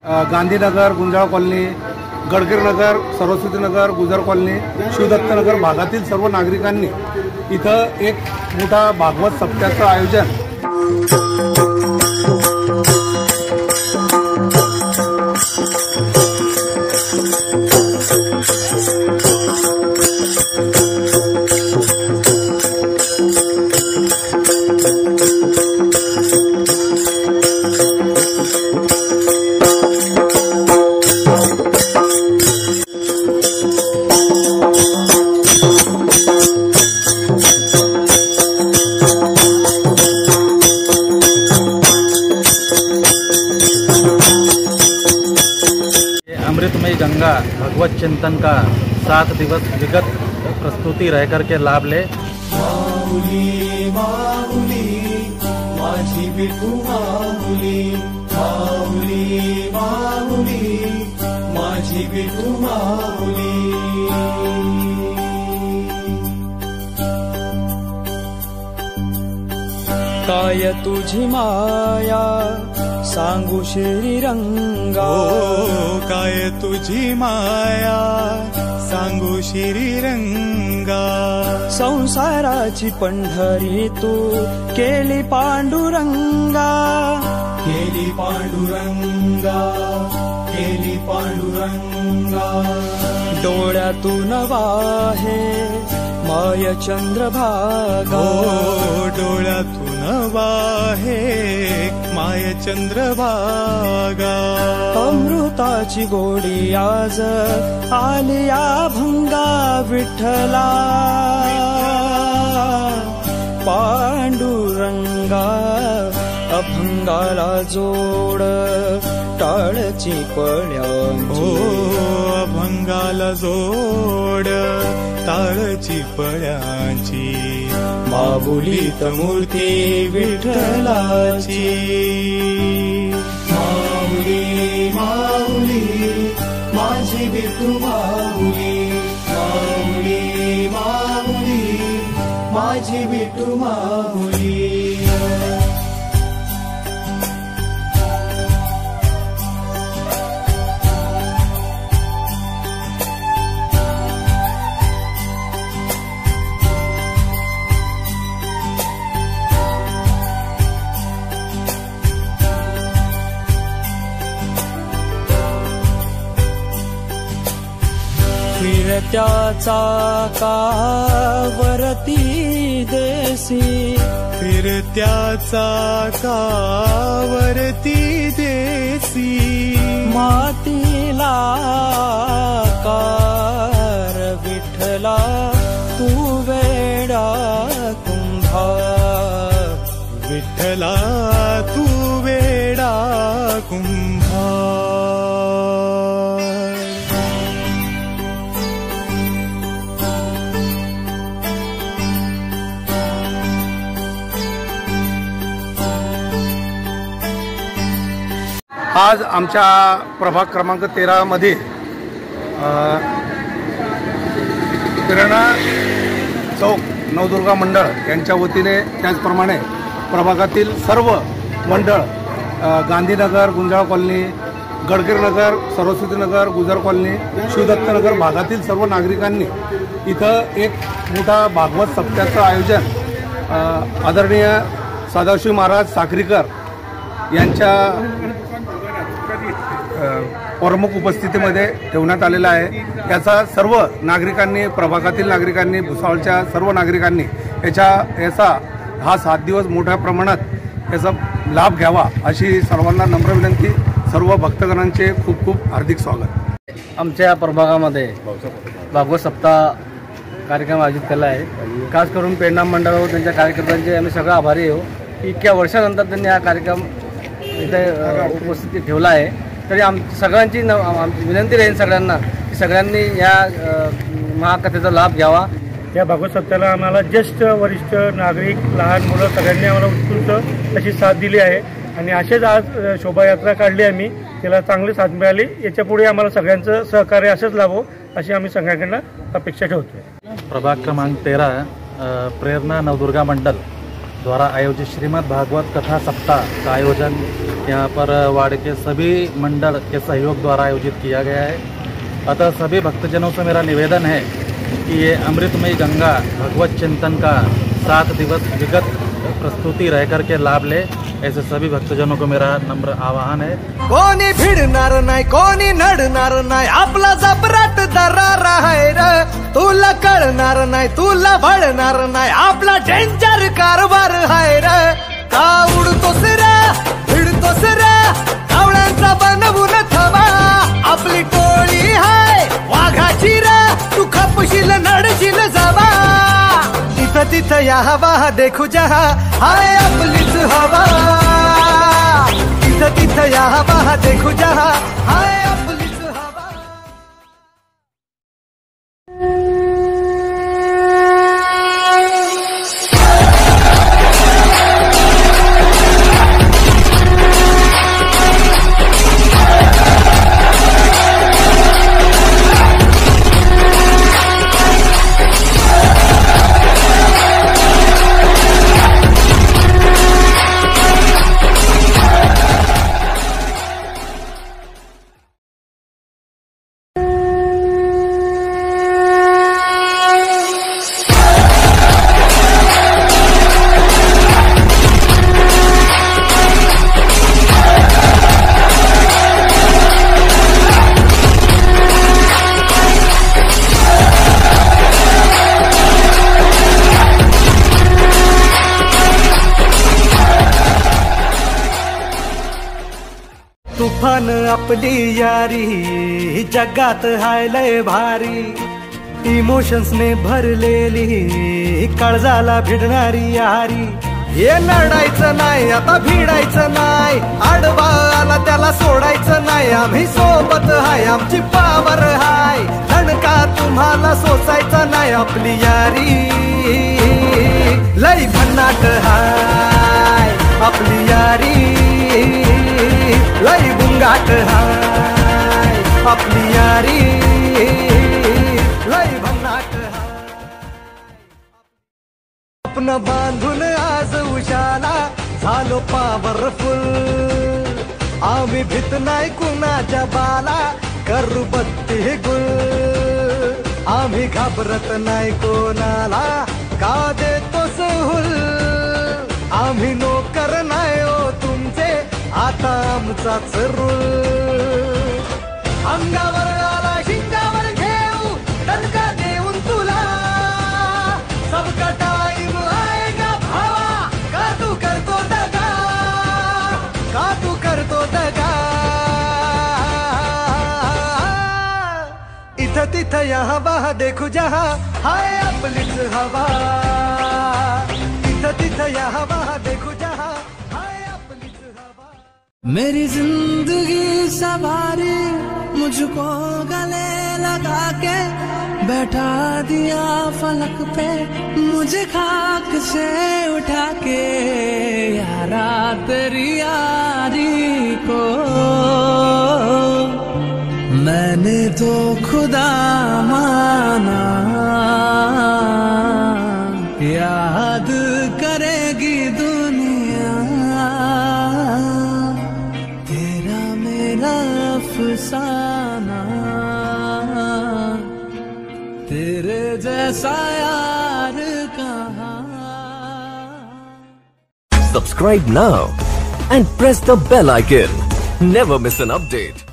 Gandhinagar, Gunjal colony, गडगिर नगर, सरस्वती नगर, गुजर colony, शिवदत्तनगर भागातील सर्व नागरिकांनी इथं एक मोठा भागवत सप्त्याचं आयोजन अमृतमयी गंगा भगवत चिंतन का 7 दिवस विगत प्रस्तुति रह करके लाभ ले। माऊली माऊली माझी विठू माऊली, माऊली माऊली माझी विठू माऊली। काय तुझी माया सांगू श्रीरंगा, काय तुझी माया सांगू श्रीरंगा। संसाराची पंढरी तू केली पांडुरंगा, केली पांडुरंगा, केली पांडुरंगा। डोळ्यातून वाहे माय चंद्रभागा, डोळ्यातून वाहे माय चंद्रभागा। अमृताची गोडी आज आलिया भंगा विठ्ठला, पांडुरंगा अभंगाला जोड टाळची पळ्यांची, अभंगाला जोड टाळची पळ्यांची। माऊलीत मूर्ती विठ्ठलाची, माऊली माऊली माझी विठू माऊली, माऊली माऊली माझी विठू माऊली। फिरत्या चाकावरती देसी, फिरत्या चाकावरती देसी। मातीला कार विठ्ठला तू वेडा कुंभार, विठ्ठला तू वेडा कुंभार। आज आमच्या प्रभाग क्रमांक 13 मध्ये प्रेरणा चौक नवदुर्गा मंडळ यांच्या वतीने, त्याचप्रमाणे प्रभागातील सर्व मंडळ गांधीनगर, गुंजाळ कॉलनी, गडगिर नगर, सरस्वती नगर, गुजर कॉलनी, शिवदत्तनगर भागातील सर्व नागरिकांनी इथं एक मोठा भागवत सप्त्याचं आयोजन आदरणीय सदाशिव महाराज साखरीकर यांच्या प्रमुख उपस्थितीमध्ये ठेवण्यात आलेला आहे। याचा सर्व नागरिकांनी, प्रभागातील नागरिकांनी, भुसावळच्या सर्व नागरिकांनी याचा हा 7 दिवस मोठ्या प्रमाणात याचा लाभ घ्यावा अशी सर्वांना नम्र विनंती। सर्व भक्तगणांचे खूप खूप हार्दिक स्वागत। आमच्या प्रभागामध्ये भागवत सप्ताह कार्यक्रम आयोजित केला आहे। खास करून प्रेरणा मंडळ व त्यांच्या कार्यकर्त्यांचे आम्ही सगळं आभारी आहोत की इतक्या वर्षानंतर त्यांनी हा कार्यक्रम इथे उपस्थिती ठेवला आहे। तरी सगळ्यांची विनंती राहील सगळ्यांना की सगळ्यांनी या महाकथेचा लाभ घ्यावा। या भागवत सप्ताहाला आम्हाला ज्येष्ठ, वरिष्ठ नागरिक, लहान मुलं सगळ्यांनी आम्हाला उत्स्फूर्त अशी साथ दिली आहे आणि असेच आज शोभायात्रा काढली आम्ही, त्याला चांगली साथ मिळाली। याच्यापुढे आम्हाला सगळ्यांचं सहकार्य असंच लाभो अशी आम्ही सगळ्यांकडून अपेक्षा ठेवतो। प्रभाग क्रमांक 13 प्रेरणा नवदुर्गा मंडल द्वारा आयोजित श्रीमद् भागवत कथा सप्ताह का आयोजन यहाँ पर वार्ड के सभी मंडल के सहयोग द्वारा आयोजित किया गया है। अतः सभी भक्तजनों से मेरा निवेदन है कि ये अमृतमयी गंगा भगवत चिंतन का 7 दिवस विगत प्रस्तुति रह कर के लाभ ले, ऐसे सभी भक्तजनों को मेरा नम्र आवाहन है। कोणी भिडणार नाही, कोणी नडणार नाही, आपला जबराट दरार आहे रे, तुला कळणार नाही, तुला भळणार नाही, आपला डेंजर कारभार आहे रे। का उडतोस रे, भिडतोस रे, कावळ्यांचा बनवून थवा, आपली टोळी हाय वाघाची रे, तू खपशील नडशील जावा, तिथं तिथं या हवा देखू जहा, हाय आपलीच हवा, तिथं तिथं या हवा देखू जहा, हाय आपलीच हवा। तुफान आपली यारी जगात हाय लय भारी, इमोशन्स ने भरलेली काळजाला भिडणारी यारी, हे लढायचं नाही आता भिडायचं नाही, आडवा आला त्याला सोडायचं नाही, आम्ही सोबत हाय आमची पावर हाय, धणका तुम्हाला सोसायचा नाही, आपली यारी लय भन्नाट हाय, आपली यारी लय बुंगाट हाय, आपली यारी लय भन्नाट हाय। आपण बांधून आज उशाला झालो पॉवरफुल, आम्ही भीत नाही कुणाच्या बाला, करू बत्ती गुल, आम्ही घाबरत नाही कोणाला, का देतो सहूल, आम्ही नोकर नाही हो तुमचे, आता आमचाच रूल, अंगावर आला शिंगावर घेऊ, दणका देऊन तुला, सबका टाइम आएगा भावा, का तू करतो दगा, का तू करतो दगा, इथं तिथं या हवा देखू जहा, हाय आपलीच हवा, इथं तिथं या हवा देखू जहा, हाय आपलीच हवा। मेरी जिंदगी सवारी मुझको गले लगा के, बैठा दिया फलक पे मुझे खाक से उठा के, यारा तेरी यारी को मैंने तो खुदा माना, याद करेगी दुनिया तेरा मेरा अफसाना, तेरे जैसा यार कहाँ। Subscribe now and press the bell icon. Never miss an update.